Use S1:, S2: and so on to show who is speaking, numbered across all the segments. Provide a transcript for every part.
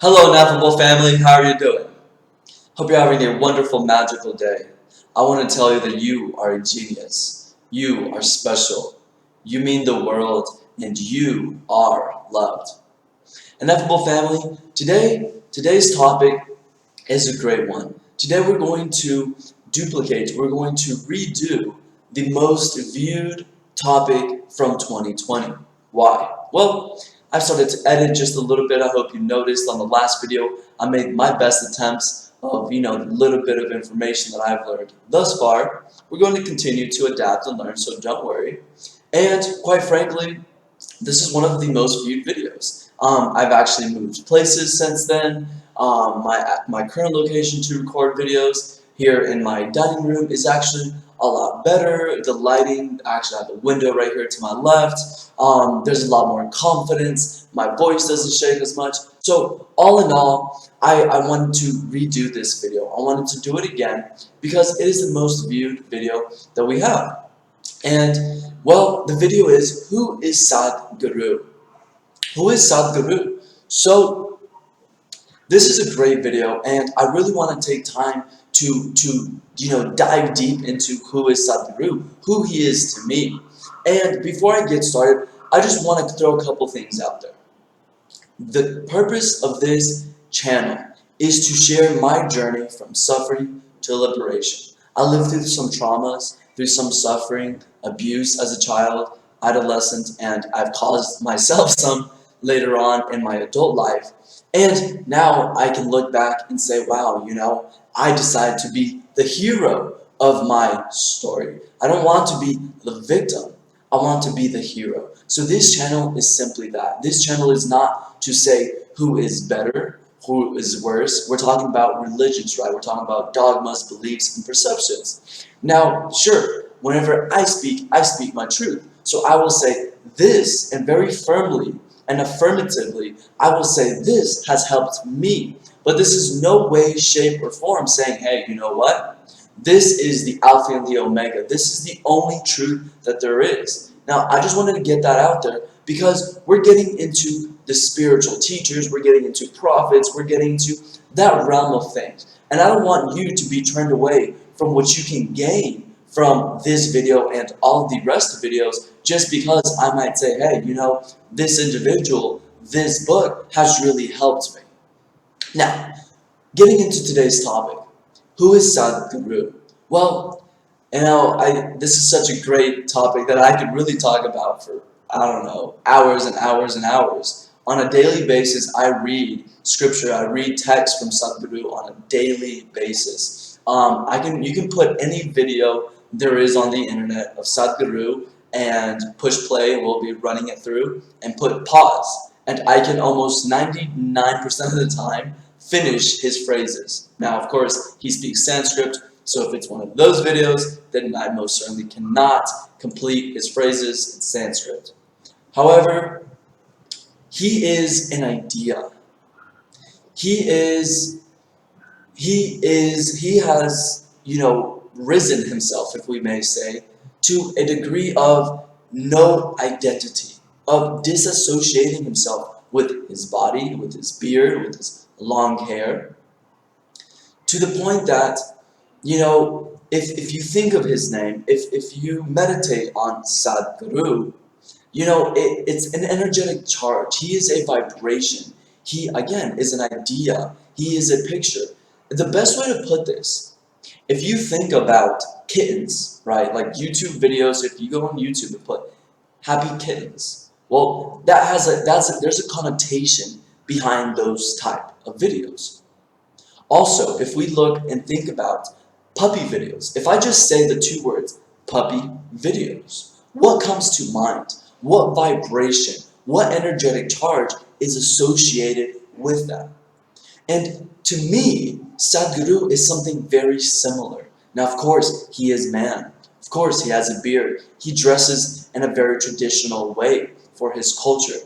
S1: Hello, Ineffable family. How are you doing? Hope you're having a wonderful, magical day. I want to tell you that you are a genius. You are special. You mean the world, and you are loved. Ineffable family, today's topic is a great one. Today we're going to we're going to redo the most viewed topic from 2020. Why? Well, I've started to edit just a little bit. I hope you noticed on the last video, I made my best attempts of, the little bit of information that I've learned thus far. We're going to continue to adapt and learn, so don't worry. And quite frankly, this is one of the most viewed videos. I've actually moved places since then. My current location to record videos here in my dining room is actually a lot better. The lighting, actually I have a window right here to my left. There's a lot more confidence. My voice doesn't shake as much. So all in all, I wanted to redo this video. I wanted to do it again because it is the most viewed video that we have. And, well, the video is, who is Sadhguru? Who is Sadhguru? So, this is a great video, and I really want to take time to dive deep into who is Sadhguru, who he is to me. And before I get started, I just want to throw a couple things out there. The purpose of this channel is to share my journey from suffering to liberation. I lived through some traumas, through some suffering, abuse as a child, adolescent, and I've caused myself some later on in my adult life. And now I can look back and say, wow, I decided to be the hero of my story. I don't want to be the victim. I want to be the hero. So this channel is simply that. This channel is not to say who is better, who is worse. We're talking about religions, right? We're talking about dogmas, beliefs, and perceptions. Now, sure, whenever I speak my truth. So I will say this, and very firmly and affirmatively, I will say this has helped me. But this is no way, shape, or form saying, hey, you know what? This is the Alpha and the Omega. This is the only truth that there is. Now, I just wanted to get that out there because we're getting into the spiritual teachers, we're getting into prophets, we're getting into that realm of things. And I don't want you to be turned away from what you can gain from this video and all of the rest of videos just because I might say, hey, this individual, this book has really helped me. Now, getting into today's topic, who is Sadhguru? Well, this is such a great topic that I could really talk about for, I don't know, hours and hours and hours. On a daily basis, I read scripture, I read text from Sadhguru on a daily basis. You can put any video there is on the internet of Sadhguru and push play, we'll be running it through, and put pause. And I can almost 99% of the time finish his phrases. Now, of course, he speaks Sanskrit, so if it's one of those videos, then I most certainly cannot complete his phrases in Sanskrit. However, he is an idea. He has, risen himself, if we may say, to a degree of no identity, of disassociating himself with his body, with his beard, with his long hair, to the point that, if you think of his name, if you meditate on Sadhguru, it's an energetic charge. He is a vibration. He, again, is an idea. He is a picture. The best way to put this, if you think about kittens, right, like YouTube videos, if you go on YouTube and put happy kittens, well, there's a connotation behind those type of videos. Also, if we look and think about puppy videos, if I just say the two words, puppy videos, what comes to mind? What vibration, what energetic charge is associated with that? And to me, Sadhguru is something very similar. Now, of course, he is man. Of course, he has a beard. He dresses in a very traditional way for his culture.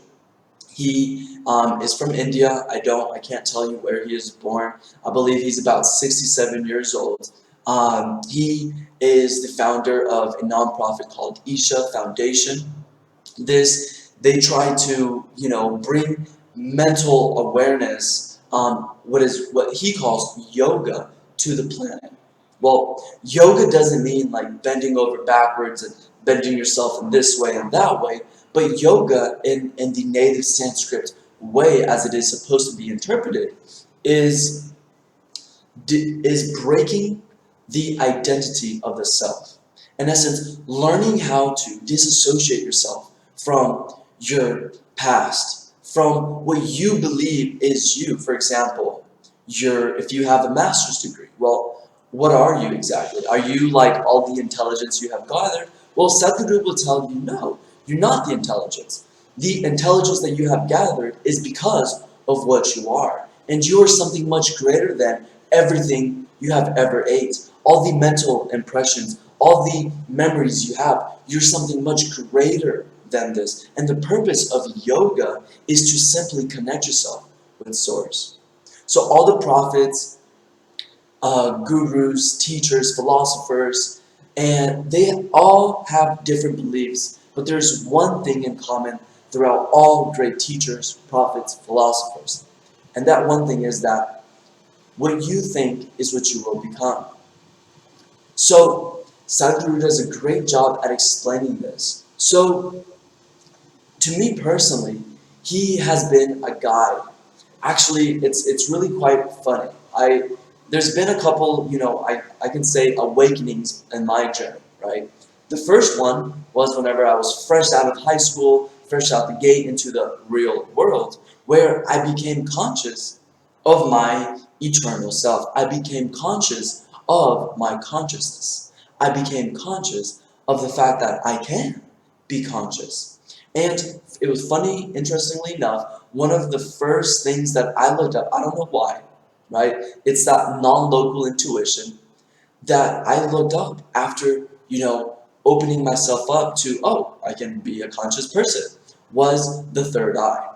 S1: He is from India. I can't tell you where he is born. I believe he's about 67 years old. He is the founder of a nonprofit called Isha Foundation. They try to, bring mental awareness what he calls yoga to the planet. Well, yoga doesn't mean like bending over backwards and bending yourself in this way and that way, but yoga in the native Sanskrit way as it is supposed to be interpreted is is breaking the identity of the self. In essence, learning how to disassociate yourself from your past, from what you believe is you. For example, if you have a master's degree, well, what are you exactly? Are you like all the intelligence you have gathered? Well, Sadhguru will tell you, no, you're not the intelligence. The intelligence that you have gathered is because of what you are. And you are something much greater than everything you have ever ate. All the mental impressions, all the memories you have, you're something much greater than this. And the purpose of yoga is to simply connect yourself with Source. So all the prophets, gurus, teachers, philosophers, and they all have different beliefs, but there's one thing in common throughout all great teachers, prophets, philosophers. And that one thing is that what you think is what you will become. So Sadhguru does a great job at explaining this. So to me personally, he has been a guide. Actually, it's really quite funny. There's been a couple, I can say awakenings in my journey, right? The first one was whenever I was fresh out of high school, fresh out the gate into the real world, where I became conscious of my eternal self. I became conscious of my consciousness. I became conscious of the fact that I can be conscious. And it was funny, interestingly enough, one of the first things that I looked up, I don't know why, right? It's that non-local intuition that I looked up after, opening myself up to, oh, I can be a conscious person, was the third eye.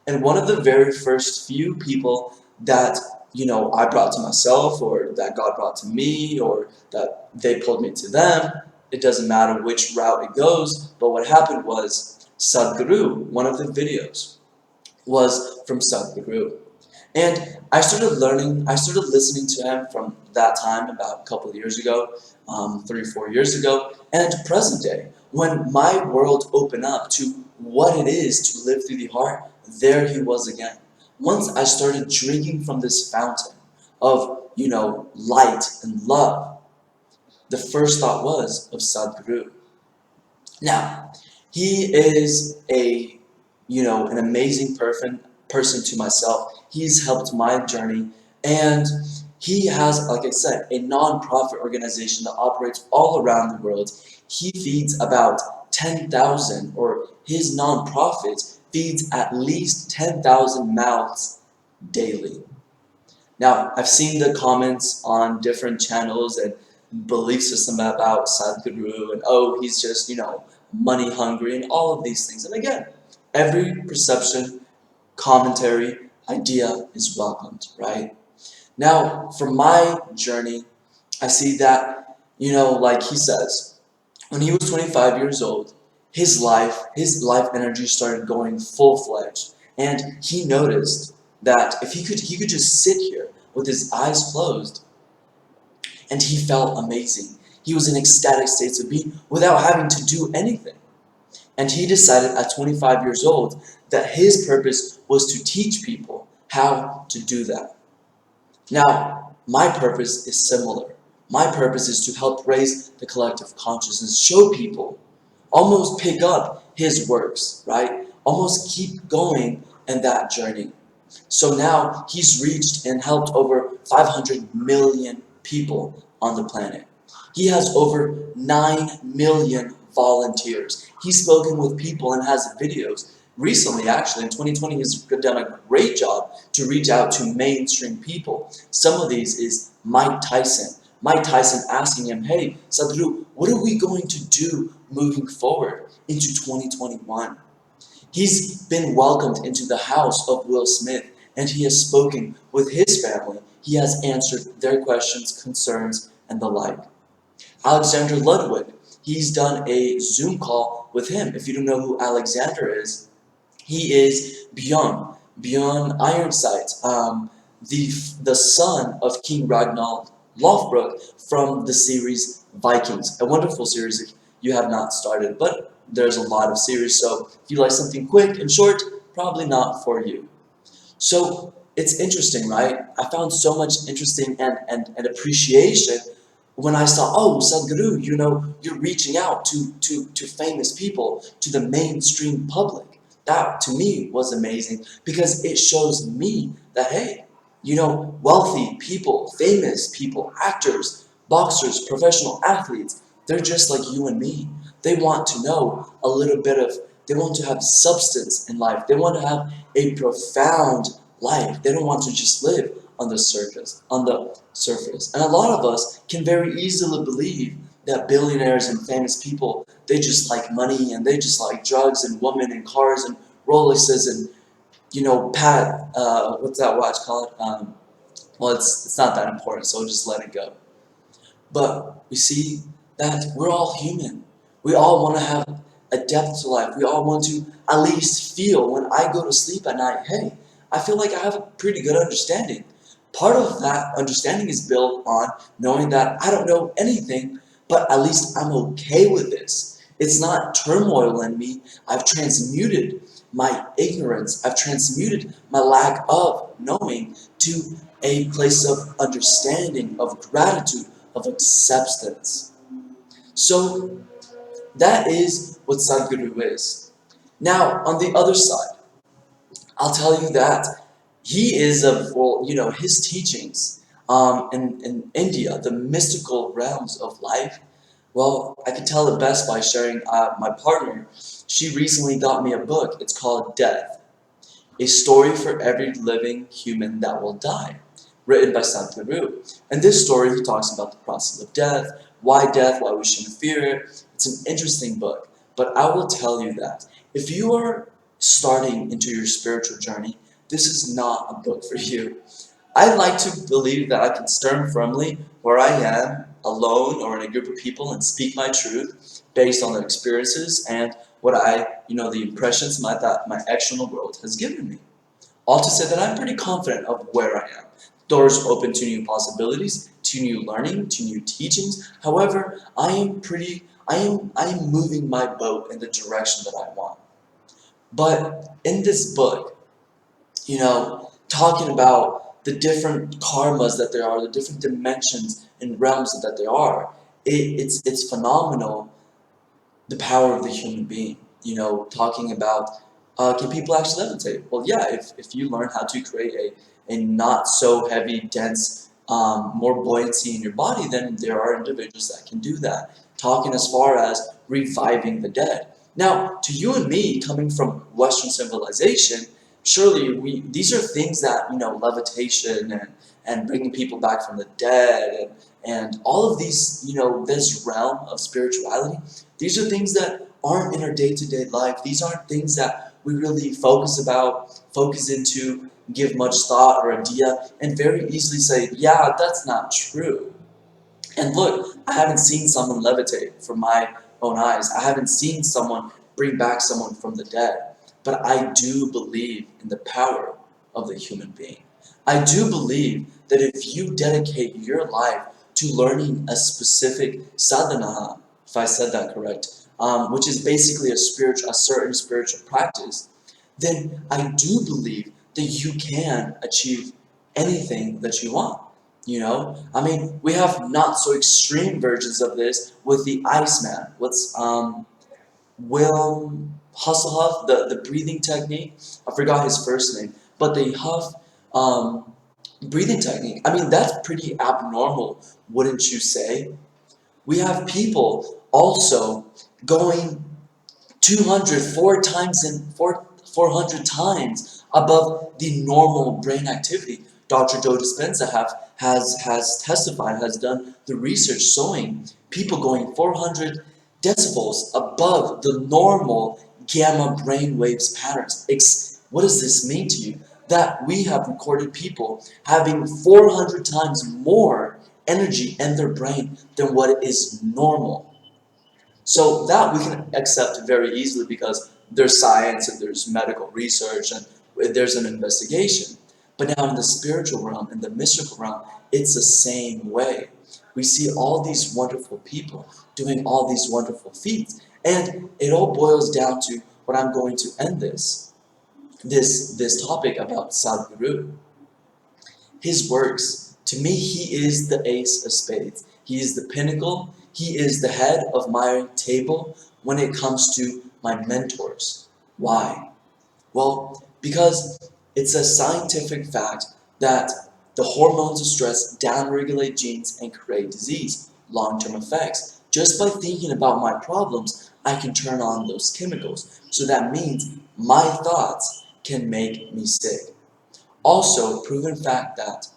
S1: And one of the very first few people that, I brought to myself or that God brought to me or that they pulled me to them, it doesn't matter which route it goes, but what happened was Sadhguru, one of the videos, was from Sadhguru. And I started listening to him from that time, about a couple of years ago, 3 or 4 years ago, and to present day, when my world opened up to what it is to live through the heart, there he was again. Once I started drinking from this fountain of, light and love, the first thought was of Sadhguru. Now, he is an amazing person to myself. He's helped my journey, and he has, like I said, a non-profit organization that operates all around the world. He feeds about 10,000, or his non-profit feeds at least 10,000 mouths daily. Now, I've seen the comments on different channels and belief system about Sadhguru and, oh, he's just, money hungry and all of these things. And again, every perception, commentary, idea is welcomed, right? Now, from my journey, I see that, like he says, when he was 25 years old, his life energy started going full-fledged. And he noticed that if he could just sit here with his eyes closed, and he felt amazing. He was in ecstatic states of being without having to do anything. And he decided at 25 years old that his purpose was to teach people how to do that. Now, my purpose is similar. My purpose is to help raise the collective consciousness, show people, almost pick up his works, right? Almost keep going in that journey. So now he's reached and helped over 500 million people on the planet. He has over 9 million volunteers. He's spoken with people and has videos. Recently, actually, in 2020, he's done a great job to reach out to mainstream people. Some of these is Mike Tyson. Mike Tyson asking him, hey, Sadhguru, what are we going to do moving forward into 2021? He's been welcomed into the house of Will Smith, and he has spoken with his family. He has answered their questions, concerns, and the like. Alexander Ludwig, he's done a Zoom call with him. If you don't know who Alexander is, he is Bjorn Ironside. the son of King Ragnar Lothbrok from the series Vikings, a wonderful series if you have not started, but there's a lot of series, so if you like something quick and short, probably not for you. So it's interesting, right? I found so much interesting and appreciation when I saw, oh, Sadhguru, you're reaching out to famous people, to the mainstream public. That to me was amazing because it shows me that, hey, wealthy people, famous people, actors, boxers, professional athletes, they're just like you and me. They want to know a little bit of, they want to have substance in life. They want to have a profound life. They don't want to just live on the surface. And a lot of us can very easily believe that billionaires and famous people, they just like money and they just like drugs and women and cars and Rolexes and what's that watch called? Well, it's not that important, so just let it go. But we see that we're all human. We all want to have a depth to life. We all want to at least feel when I go to sleep at night, hey, I feel like I have a pretty good understanding. Part of that understanding is built on knowing that I don't know anything, but at least I'm okay with this. It's not turmoil in me. I've transmuted my ignorance. I've transmuted my lack of knowing to a place of understanding, of gratitude, of acceptance. So that is what Sadhguru is. Now, on the other side, I'll tell you that he is his teachings in India, the mystical realms of life. Well, I can tell it best by sharing my partner. She recently got me a book. It's called Death, a story for every living human that will die, written by Sadhguru. And this story, he talks about the process of death, why we shouldn't fear it. It's an interesting book. But I will tell you that if you are starting into your spiritual journey, this is not a book for you. I like to believe that I can stand firmly where I am, alone or in a group of people, and speak my truth based on the experiences and the impressions that my external world has given me. All to say that I'm pretty confident of where I am. Doors open to new possibilities, to new learning, to new teachings. However, I am moving my boat in the direction that I want. But in this book, talking about the different karmas that there are, the different dimensions and realms that there are, it's phenomenal, the power of the human being. Talking about can people actually levitate? Well, yeah, if you learn how to create a not so heavy, dense, more buoyancy in your body, then there are individuals that can do that. Talking as far as reviving the dead. Now, to you and me, coming from Western civilization, surely these are things that levitation and bringing people back from the dead and all of these this realm of spirituality. These are things that aren't in our day-to-day life. These aren't things that we really focus into, give much thought or idea, and very easily say, yeah, that's not true. And look, I haven't seen someone levitate from my own eyes. I haven't seen someone bring back someone from the dead. But I do believe in the power of the human being. I do believe that if you dedicate your life to learning a specific sadhana, if I said that correct, which is basically a certain spiritual practice, then I do believe that you can achieve anything that you want. I mean, we have not so extreme versions of this with the Iceman. What's Will Hasselhoff, the breathing technique. I forgot his first name, but the Huff breathing technique. I mean, that's pretty abnormal, wouldn't you say? We have people also going 400 times above the normal brain activity. Dr. Joe Dispenza has testified, has done the research showing people going 400 decibels above the normal gamma brain waves patterns. What does this mean to you? That we have recorded people having 400 times more energy in their brain than what is normal. So that we can accept very easily because there's science and there's medical research and there's an investigation. But now in the spiritual realm, in the mystical realm, it's the same way. We see all these wonderful people doing all these wonderful feats. And it all boils down to what I'm going to end this topic about Sadhguru. His works, to me, he is the ace of spades. He is the pinnacle. He is the head of my table when it comes to my mentors. Why? Well, because it's a scientific fact that the hormones of stress downregulate genes and create disease, long-term effects. Just by thinking about my problems, I can turn on those chemicals. So that means my thoughts can make me sick. Also, proven fact that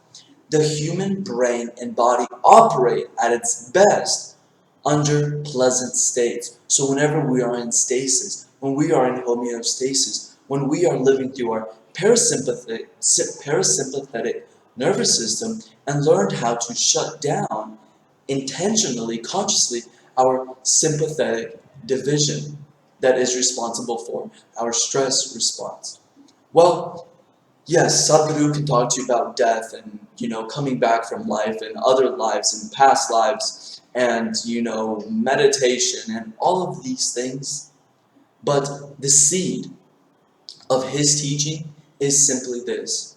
S1: the human brain and body operate at its best under pleasant states. So whenever we are in stasis, when we are in homeostasis, when we are living through our parasympathetic nervous system and learned how to shut down intentionally, consciously, our sympathetic division that is responsible for our stress response. Well, yes, Sadhguru can talk to you about death and, coming back from life and other lives and past lives and, meditation and all of these things. But the seed of his teaching is simply this.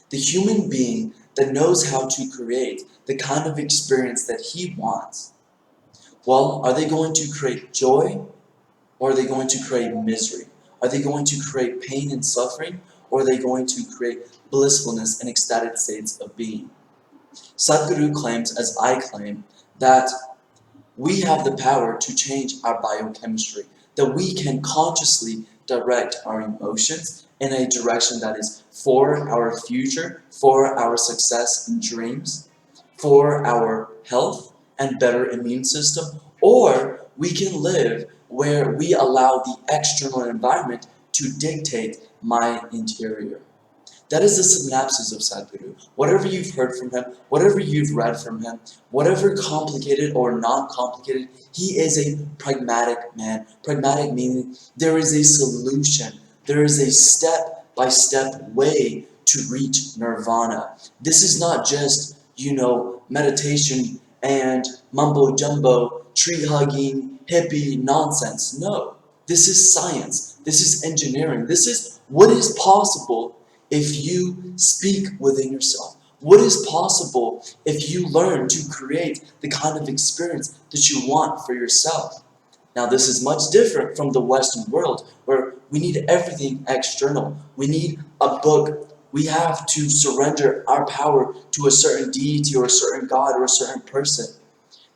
S1: The human being that knows how to create the kind of experience that he wants, well, are they going to create joy or are they going to create misery? Are they going to create pain and suffering? Or are they going to create blissfulness and ecstatic states of being? Sadhguru claims, as I claim, that we have the power to change our biochemistry, that we can consciously direct our emotions in a direction that is for our future, for our success and dreams, for our health and better immune system, or we can live where we allow the external environment to dictate my interior. That is the synapses of Sadhguru. Whatever you've heard from him, whatever you've read from him, whatever complicated or non-complicated, he is a pragmatic man. Pragmatic meaning there is a solution. There is a step-by-step way to reach nirvana. This is not just, meditation and mumbo-jumbo, tree-hugging, hippie nonsense. No. This is science. This is engineering. This is what is possible if you speak within yourself. What is possible if you learn to create the kind of experience that you want for yourself? Now, this is much different from the Western world where we need everything external. We need a book. We have to surrender our power to a certain deity or a certain god or a certain person.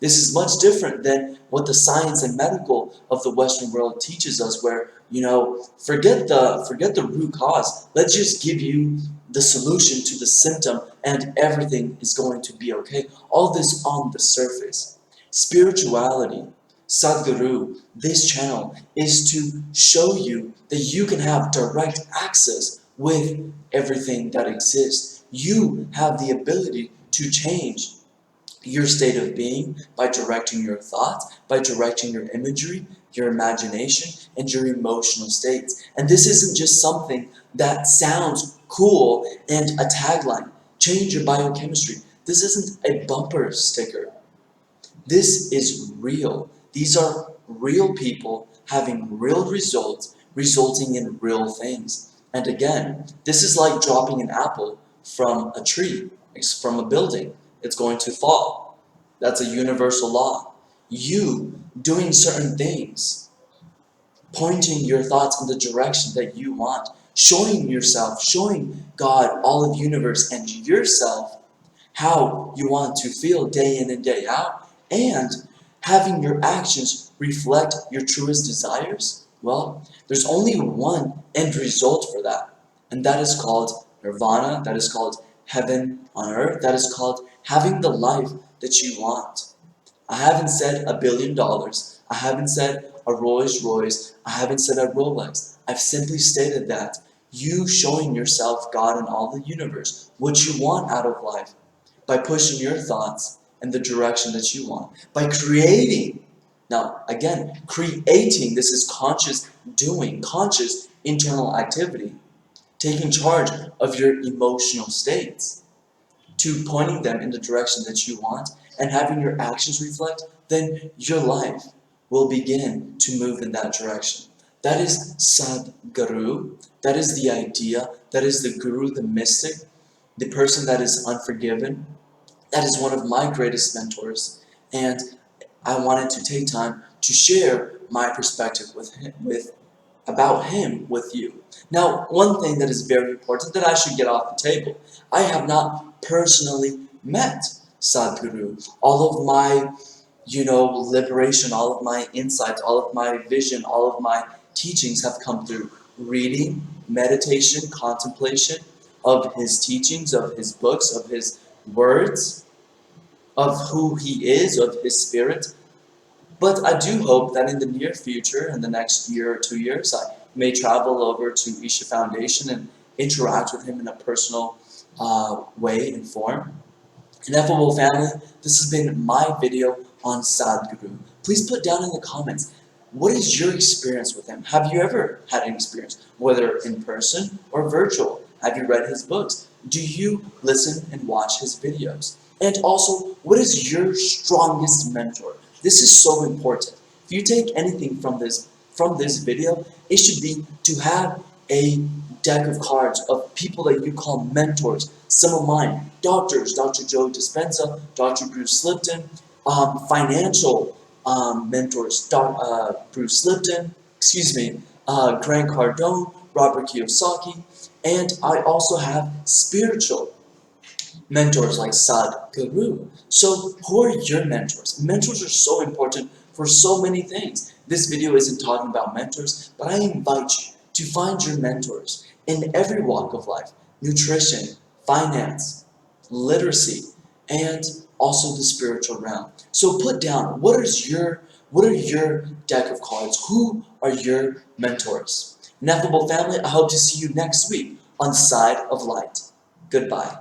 S1: This is much different than what the science and medical of the Western world teaches us, where, forget the root cause. Let's just give you the solution to the symptom and everything is going to be okay. All this on the surface. Spirituality, Sadhguru, this channel is to show you that you can have direct access with everything that exists. You have the ability to change your state of being by directing your thoughts, by directing your imagery, your imagination, and your emotional states. And this isn't just something that sounds cool and a tagline. Change your biochemistry. This isn't a bumper sticker. This is real. These are real people having real results, resulting in real things. And again, this is like dropping an apple from a tree, from a building. It's going to fall. That's a universal law. You doing certain things, pointing your thoughts in the direction that you want, showing yourself, showing God, all of the universe, and yourself how you want to feel day in and day out, and having your actions reflect your truest desires, well, there's only one end result for that, and that is called nirvana, that is called heaven on earth, that is called having the life that you want. I haven't said $1 billion, I haven't said a Rolls Royce, I haven't said a Rolex. I've simply stated that you showing yourself, God, and all the universe, what you want out of life, by pushing your thoughts in the direction that you want, by creating. Now, again, creating, this is conscious doing, conscious internal activity. taking charge of your emotional states, to pointing them in the direction that you want and having your actions reflect, then your life will begin to move in that direction. That is Sadhguru. That is the idea. That is the guru, the mystic, the person that is unforgiven. That is one of my greatest mentors. And I wanted to take time to share my perspective about him with you. Now, one thing that is very important that I should get off the table, I have not personally met Sadhguru. All of my, liberation, all of my insights, all of my vision, all of my teachings have come through reading, meditation, contemplation of his teachings, of his books, of his words, of who he is, of his spirit. But I do hope that in the near future, in the next year or 2 years, I may travel over to Isha Foundation and interact with him in a personal way and form. Ineffable family, this has been my video on Sadhguru. Please put down in the comments, what is your experience with him? Have you ever had an experience, whether in person or virtual? Have you read his books? Do you listen and watch his videos? And also, what is your strongest mentor? This is so important. If you take anything from this video, it should be to have a deck of cards of people that you call mentors. Some of mine, doctors, Dr. Joe Dispenza, Dr. Bruce Lipton, financial mentors, Bruce Lipton, Grant Cardone, Robert Kiyosaki, and I also have spiritual mentors like Sadhguru. So who are your mentors? Mentors are so important for so many things. This video isn't talking about mentors, but I invite you to find your mentors in every walk of life. Nutrition, finance, literacy, and also the spiritual realm. So put down, what are your deck of cards? Who are your mentors? Ineffable family, I hope to see you next week on Side of Light. Goodbye.